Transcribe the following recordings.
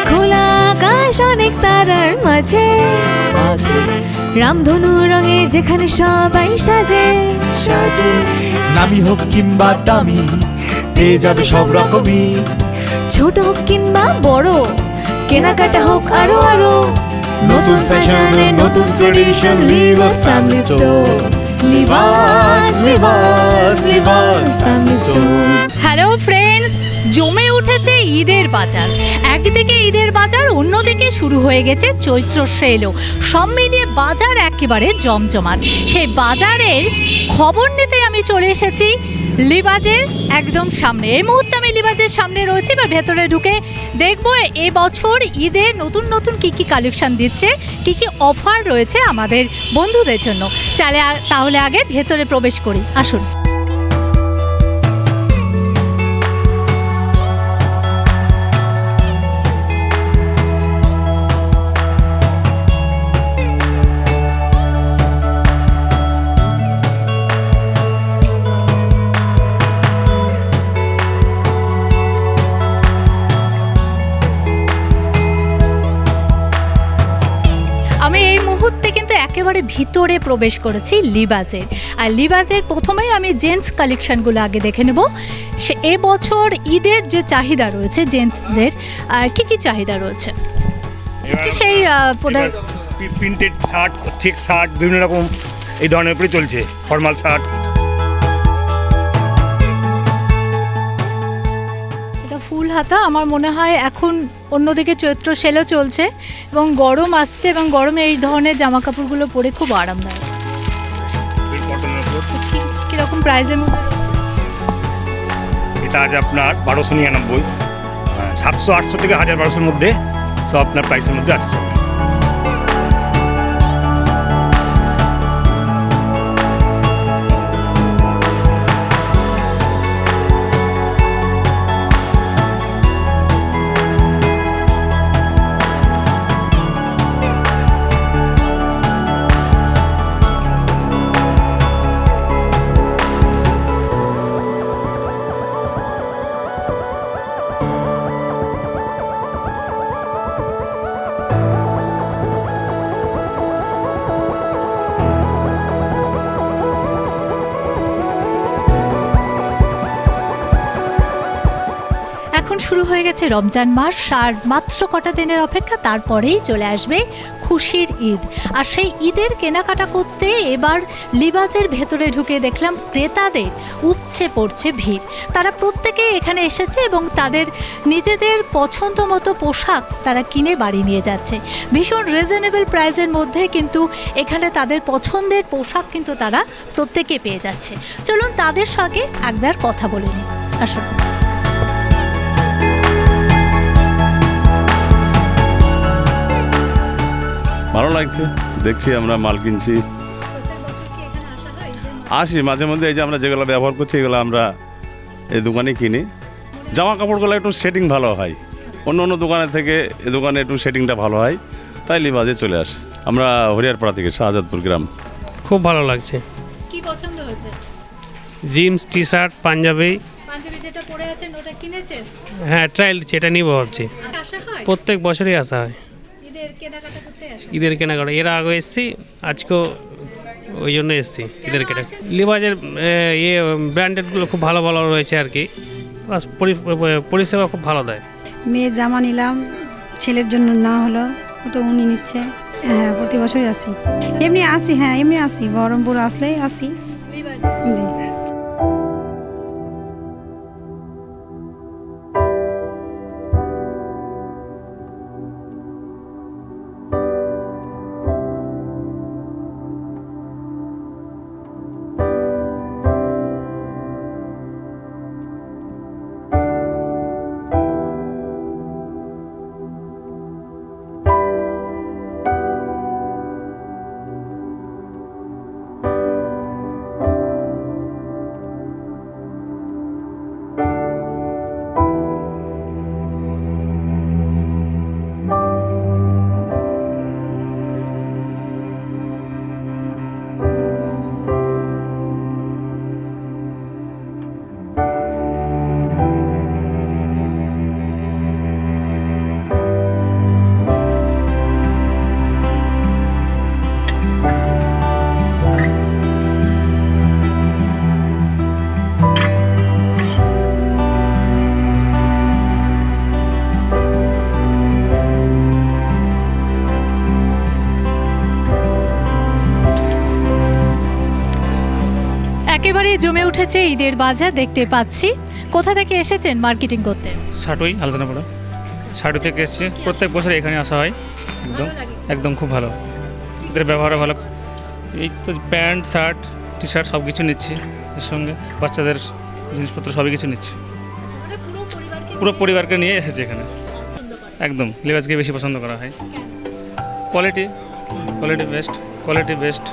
খোলা আকাশ অনেক তারার মাঝে আছে রামধনু রঙে যেখানে সবাই সাজে সাজে নামি হোক কিংবা দামি পেয়ে যাবে সব রকমই ছোট হোক কিংবা বড় কেনাকাটা হোক আরো আরো নতুন ফ্যাশনে নতুন tradition Libas family store Libas Libas Libas family store. Hello friends, জমে উঠেছে ঈদের বাজার। একদিকে ঈদের বাজার, অন্যদিকে শুরু হয়ে গেছে চৈত্র সেলও। সব মিলিয়ে বাজার একেবারে জমজমাট। সেই বাজারের খবর নিতে আমি চলে এসেছি লিবাজের একদম সামনে। এই মুহূর্তে আমি লিবাজের সামনে রয়েছি, বা ভেতরে ঢুকে দেখবো এবছর ঈদে নতুন নতুন কী কী কালেকশন দিচ্ছে, কী কী অফার রয়েছে আমাদের বন্ধুদের জন্য। তাহলে আগে ভেতরে প্রবেশ করি, আসুন। আমি এই মুহূর্তে কিন্তু একেবারে ভিতরে প্রবেশ করেছি লিবাজের। আর লিবাজের প্রথমেই আমি জেন্টস কালেকশনগুলো আগে দেখে নেব। সে এবছর ঈদের যে চাহিদা রয়েছে জেন্টসদের, কী কী চাহিদা রয়েছে একটু সেই প্রিন্টেড শার্ট, চেক শার্ট, বিভিন্ন রকম এই ধরনের উপরে চলছে, ফর্মাল শার্ট। এটা ফুল হাতা। আমার মনে হয় এখন অন্যদিকে চৈত্র সেলও চলছে এবং গরম আসছে, এবং গরমে এই ধরনের জামা কাপড়গুলো পরে খুব আরামদায়ক। কীরকম প্রাইসের মধ্যে? এটা আজ আপনার 1299, 700-800 থেকে 1000-1200-র মধ্যে সব আপনার প্রাইসের মধ্যে আসছে। এখন শুরু হয়ে গেছে রমজান মাস, আর মাত্র কটা দিনের অপেক্ষা, তারপরেই চলে আসবে খুশির ঈদ। আর সেই ঈদের কেনাকাটা করতে এবার লিবাজের ভেতরে ঢুকে দেখলাম ক্রেতাদের উপচে পড়ছে ভিড়। তারা প্রত্যেকে এখানে এসেছে এবং তাদের নিজেদের পছন্দ মতো পোশাক তারা কিনে বাড়ি নিয়ে যাচ্ছে। ভীষণ রিজনেবল প্রাইসের মধ্যে কিন্তু এখানে তাদের পছন্দের পোশাক কিন্তু তারা প্রত্যেকে পেয়ে যাচ্ছে। চলুন তাদের সঙ্গে একবার কথা বলে নিই, আসুন। ভালো লাগছে, দেখছি আমরা মাল কিনছি, আসি মাঝে মধ্যে। এই যে আমরা যেগুলো ব্যবহার করছি এগুলো আমরা এই দোকানে কিনি। জামা কাপড়গুলো একটু সেটিং ভালো হয়, অন্য অন্য দোকানের থেকে এই দোকানে একটু সেটিংটা ভালো হয়, তাই লিবাজে চলে আসে। আমরা হরিয়ারপাড়া থেকে, শাহজাদপুর গ্রাম। খুব ভালো লাগছে। কি পছন্দ হয়েছে? জিন্স, টি শার্ট, পাঞ্জাবি। পাঞ্জাবি যেটা পরে আছেন ওটা কিনেছেন? হ্যাঁ, ট্রায়াল দিচ্ছি, এটা নিবো ভাবছি। আসা হয় প্রত্যেক বছরই আসা হয় ঈদের কেনাকাটা করতে আসা? ঈদের কেনাকাটা। এর আগে এসেছি, আজকেও ওই জন্য এসেছি ঈদের কেনাকাটা। লিবাজের ব্র্যান্ডেডগুলো খুব ভালো ভালো রয়েছে আর কি, প্লাস পরিষেবা খুব ভালো দেয়। মেয়ের জামা নিলাম, ছেলের জন্য না হলো, ও তো উনি নিচ্ছে। হ্যাঁ, প্রতি বছরই আসি। এমনি আসি, হ্যাঁ এমনি আসি, বহরমপুর আসলেই আসি। জি। উঠেছে ঈদের বাজার দেখতে পাচ্ছি। কোথা থেকে এসেছেন মার্কেটিং করতে? শাটুই আলোচনাপাড়া, শাটু থেকে এসছে। প্রত্যেক বছর এখানে আসা হয়। একদম একদম খুব ভালো, এদের ব্যবহারও ভালো। এই তো প্যান্ট শার্ট টি শার্ট সব কিছু নিচ্ছি, এর সঙ্গে বাচ্চাদের জিনিসপত্র সবই কিছু নিচ্ছি। পুরো পরিবারকে নিয়ে এসেছে এখানে। একদম লেবাসকে বেশি পছন্দ করা হয়। Quality best.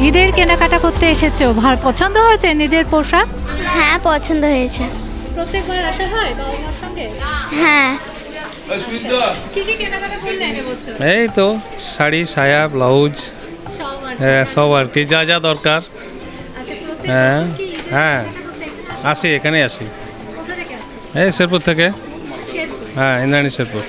ঈদের কেনাকাটা করতে এসেছো, ভালো পছন্দ হয়েছে নিজের পোশাক? হ্যাঁ, পছন্দ হয়েছে। প্রত্যেকবার আসা হয় বাবা মার সঙ্গে? হ্যাঁ। কি কি কেনাকাটা করলে এবছর? এই তো শাড়ি, সায়া, ব্লাউজ, হ্যাঁ সব আর কি, যা যা দরকার। আচ্ছা, প্রত্যেক হ্যাঁ বছর কি ঈদের হ্যাঁ কেনাকাটা করতে এখানে আসি, এখানে আসি। কোথা থেকে আসছেন? এই শেরপুর থেকে। শেরপুর। হ্যাঁ, ইন্দ্রাণী শেরপুর।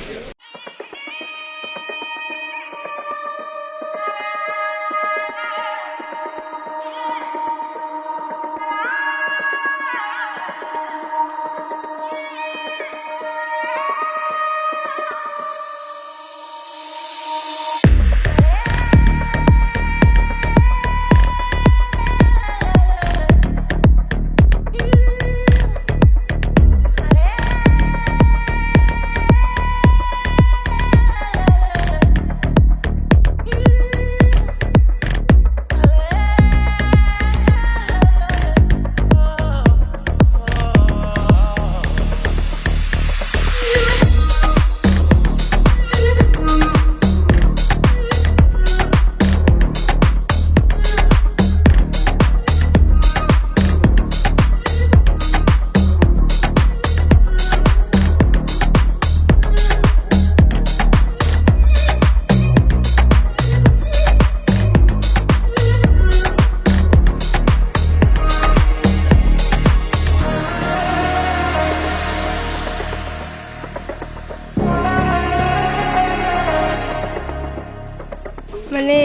মানে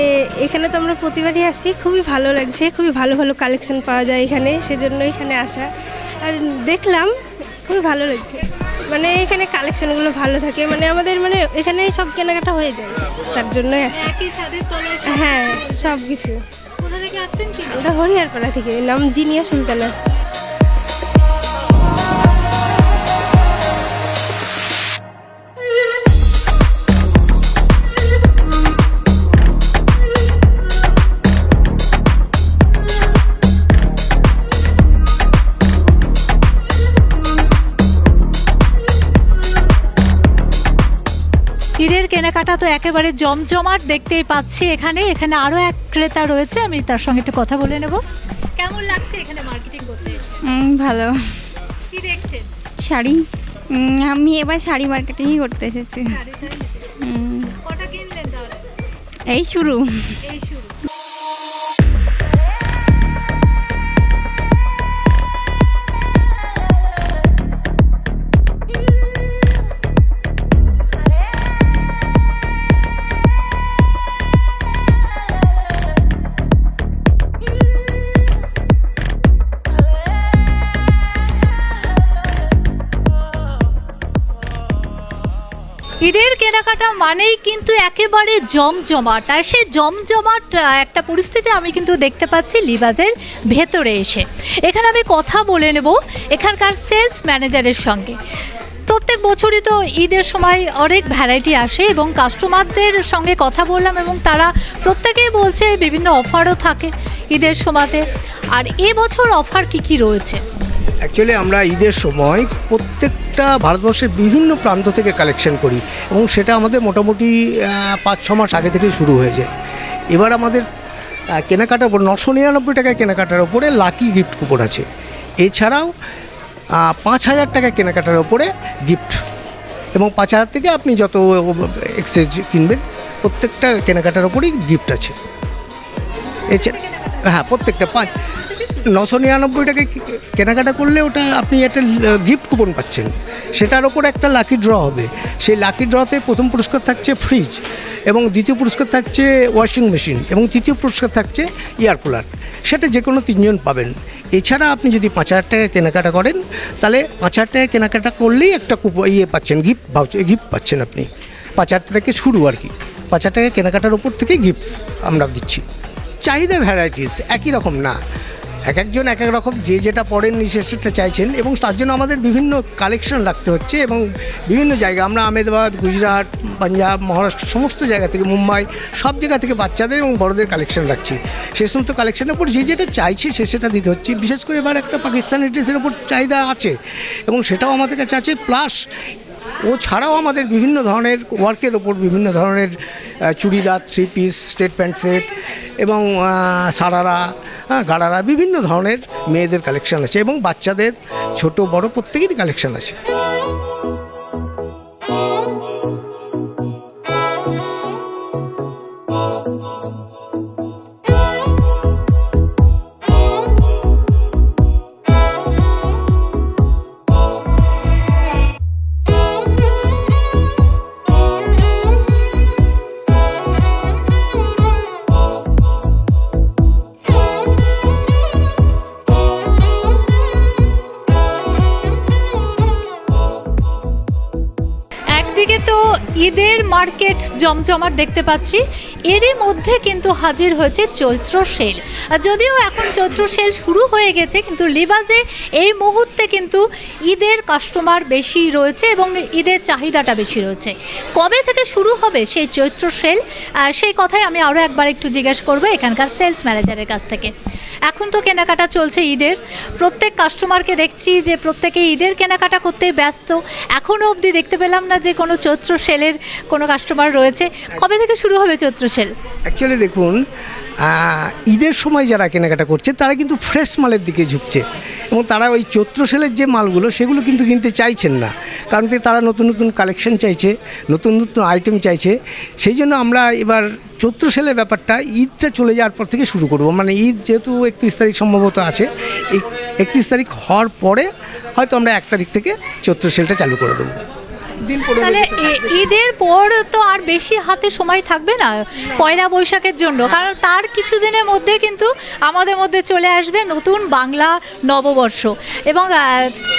এখানে তো আমরা প্রতিবারই আসি, খুবই ভালো লাগছে, খুবই ভালো ভালো কালেকশন পাওয়া যায় এখানে, সেজন্য এখানে আসা। আর দেখলাম খুবই ভালো লাগছে, মানে এখানে কালেকশনগুলো ভালো থাকে, মানে আমাদের মানে এখানেই সব কেনাকাটা হয়ে যায়, তার জন্যই আসি। একই ছাদের তলায় সব? হ্যাঁ, সব কিছু। কোথা থেকে আসছেন কি? আমরা হরিয়ারপাড়া থেকে, নাম জিনিয়া সুলতানা। ঈদের কেনাকাটা তো একেবারে জমজমাট দেখতেই পাচ্ছি। এখানে আরও এক ক্রেতা রয়েছে, আমি তার সঙ্গে একটু কথা বলে নেব। কেমন লাগছে এখানে মার্কেটিং করতে এসে? ভালো। কি দেখছেন? শাড়ি। আমি এবার শাড়ি মার্কেটিংই করতে এসেছি। কটা কিনলেন তাহলে? এই শুরু। এই শুরু। ঈদের কেনাকাটা মানেই কিন্তু একেবারে জমজমাট, আর সেই জমজমাট একটা পরিস্থিতি আমি কিন্তু দেখতে পাচ্ছি লিবাজের ভেতরে এসে। এখানে আমি কথা বলে নেব এখানকার সেলস ম্যানেজারের সঙ্গে। প্রত্যেক বছরই তো ঈদের সময় অনেক ভ্যারাইটি আসে এবং কাস্টমারদের সঙ্গে কথা বললাম এবং তারা প্রত্যেকেই বলছে বিভিন্ন অফারও থাকে ঈদের সময়তে। আর এবছর অফার কি রয়েছে? অ্যাকচুয়ালি আমরা ঈদের সময় প্রত্যেকটা ভারতবর্ষের বিভিন্ন প্রান্ত থেকে কালেকশন করি এবং সেটা আমাদের মোটামুটি 5-6 মাস আগে থেকে শুরু হয়ে যায়। এবার আমাদের কেনাকাটার উপর 999 টাকায় কেনাকাটার ওপরে লাকি গিফট কুপন আছে। এছাড়াও 5000 টাকা কেনাকাটার ওপরে গিফট, এবং 5000 থেকে আপনি যত এক্সচেঞ্জ কিনবেন প্রত্যেকটা কেনাকাটার ওপরেই গিফট আছে। এছাড়া হ্যাঁ, প্রত্যেকটা 999 টাকায় কেনাকাটা করলে ওটা আপনি একটা গিফট কুপন পাচ্ছেন, সেটার ওপর একটা লাকি ড্র হবে। সেই লাকি ড্রতে প্রথম পুরস্কার থাকছে ফ্রিজ, এবং দ্বিতীয় পুরস্কার থাকছে ওয়াশিং মেশিন, এবং তৃতীয় পুরস্কার থাকছে এয়ার কুলার। সেটা যে কোনো 3 জন পাবেন। এছাড়া আপনি যদি 5000 টাকা কেনাকাটা করেন তাহলে 5000 টাকা কেনাকাটা করলেই একটা পাচ্ছেন, গিফট পাচ্ছেন আপনি। 5000 থেকে শুরু আর কি, 5000 টাকা কেনাকাটার ওপর থেকে গিফট আমরা দিচ্ছি। চাহিদা ভ্যারাইটিস একই রকম না, এক একজন এক এক রকম যে যেটা পড়েননি সেটা চাইছেন, এবং তার জন্য আমাদের বিভিন্ন কালেকশন রাখতে হচ্ছে। এবং বিভিন্ন জায়গা আমরা আহমেদাবাদ, গুজরাট, পাঞ্জাব, মহারাষ্ট্র সমস্ত জায়গা থেকে, মুম্বাই, সব জায়গা থেকে বাচ্চাদের এবং বড়দের কালেকশন রাখছি। সেই সমস্ত কালেকশনের উপর যে যেটা চাইছে সেটা দিতে হচ্ছে। বিশেষ করে এবার একটা পাকিস্তানি ড্রেসের ওপর চাহিদা আছে এবং সেটাও আমাদের কাছে আছে। প্লাস ও ছাড়াও আমাদের বিভিন্ন ধরনের ওয়ার্কের ওপর বিভিন্ন ধরনের churidar, 3 piece, straight pant set এবং সারারা, গাড়ারা, বিভিন্ন ধরনের মেয়েদের কালেকশন আছে, এবং বাচ্চাদের ছোট বড় প্রত্যেকেরই কালেকশন আছে। ঈদের মার্কেট জমজমাট দেখতে পাচ্ছি, এরই মধ্যে কিন্তু হাজির হয়েছে চৈত্র সেল। যদিও এখন চৈত্র সেল শুরু হয়ে গেছে, কিন্তু লিবাজে এই মুহূর্তে কিন্তু ঈদের কাস্টমার বেশি রয়েছে এবং ঈদের চাহিদাটা বেশি রয়েছে। কবে থেকে শুরু হবে সেই চৈত্র সেল, সেই কথাই আমি আরও একবার একটু জিজ্ঞেস করবো এখানকার সেলস ম্যানেজারের কাছ থেকে। এখন তো কেনাকাটা চলছে ঈদের, প্রত্যেক কাস্টমারকে দেখছি যে প্রত্যেকে ঈদের কেনাকাটা করতে ব্যস্ত। এখনও অবধি দেখতে পেলাম না যে কোনো চৈত্র সেলের কোনো কাস্টমার রয়েছে। কবে থেকে শুরু হবে চৈত্র সেল? অ্যাকচুয়ালি দেখুন, ঈদের সময় যারা কেনাকাটা করছে তারা কিন্তু ফ্রেশ মালের দিকে ঝুঁকছে, এবং তারা ওই চৈত্র সেলের যে মালগুলো সেগুলো কিন্তু কিনতে চাইছেন না, কারণ তারা নতুন নতুন কালেকশন চাইছে, নতুন নতুন আইটেম চাইছে। সেই জন্য আমরা এবার চৈত্র সেলের ব্যাপারটা ঈদটা চলে যাওয়ার পর থেকে শুরু করব। মানে ঈদ যেহেতু 31 তারিখ সম্ভবত আছে, এই 31 তারিখ হওয়ার পরে হয়তো আমরা 1 তারিখ থেকে চৈত্র সেলটা চালু করে দেবো। তাহলে ঈদের পর তো আর বেশি হাতে সময় থাকবে না পয়লা বৈশাখের জন্য, কারণ তার কিছুদিনের মধ্যে কিন্তু আমাদের মধ্যে চলে আসবে নতুন বাংলা নববর্ষ, এবং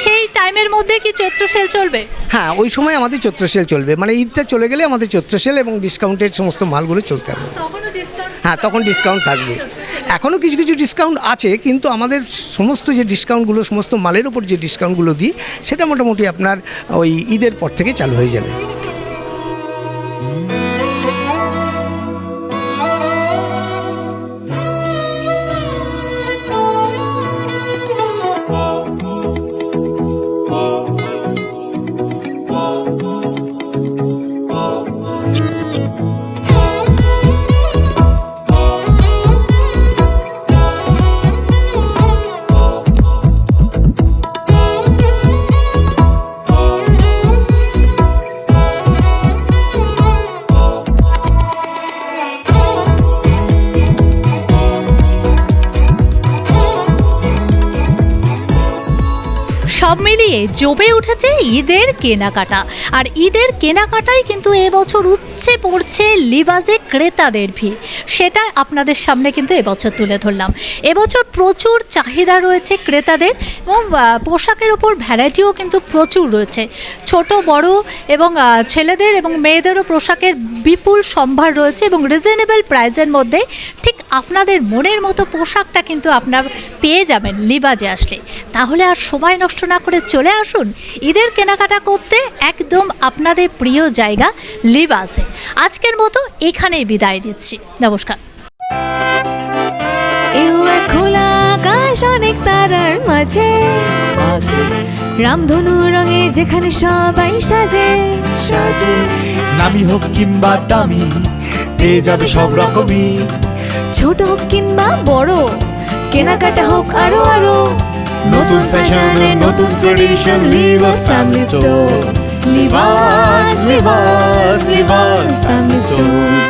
সেই টাইমের মধ্যে কি চৈত্র সেল চলবে? হ্যাঁ, ওই সময় আমাদের চৈত্র সেল চলবে। মানে ঈদটা চলে গেলে আমাদের চৈত্র সেল এবং ডিসকাউন্টের সমস্ত মালগুলো চলতে হবে। হ্যাঁ, তখন ডিসকাউন্ট থাকবে। এখনও কিছু কিছু ডিসকাউন্ট আছে, কিন্তু আমাদের সমস্ত যে ডিসকাউন্টগুলো, সমস্ত মালের ওপর যে ডিসকাউন্টগুলো দিই সেটা মোটামুটি আপনার ওই ঈদের পর থেকে চালু হয়ে যাবে। পেরিয়ে জমে উঠেছে ঈদের কেনাকাটা। আর ঈদের কেনাকাটাই কিন্তু এবছর উপচে পড়ছে লিবাজে ক্রেতাদের ভিড়, সেটা আপনাদের সামনে কিন্তু এবছর তুলে ধরলাম। এবছর প্রচুর চাহিদা রয়েছে ক্রেতাদের এবং পোশাকের ওপর ভ্যারাইটিও কিন্তু প্রচুর রয়েছে। ছোট বড় এবং ছেলেদের এবং মেয়েদেরও পোশাকের বিপুল সম্ভার রয়েছে এবং রিজনেবল প্রাইসের মধ্যে ঠিক আপনাদের মনের মতো পোশাকটা কিন্তু আপনার পেয়ে যাবেন লিবাজে আসলে। তাহলে আর সময় নষ্ট না করে চলে আসুন ঈদের কেনাকাটা করতে একদম আপনাদের প্রিয় জায়গা লিবাজে। আজকের মতো এখানেই বিদায় নিচ্ছি, নমস্কার। খোলা আকাশ অনেক তারার মাঝে, রামধনু রঙে যেখানে সবাই সাজে সাজে। নামি হোক কিংবা দামি, পেয়ে যাবে সব রকমই। ছোট হোক কিংবা বড়, কেনাকাটা হোক আরো আরো। নতুন ফ্যাশনে নতুন tradition, Libas family store. Libas Libas Libas family store.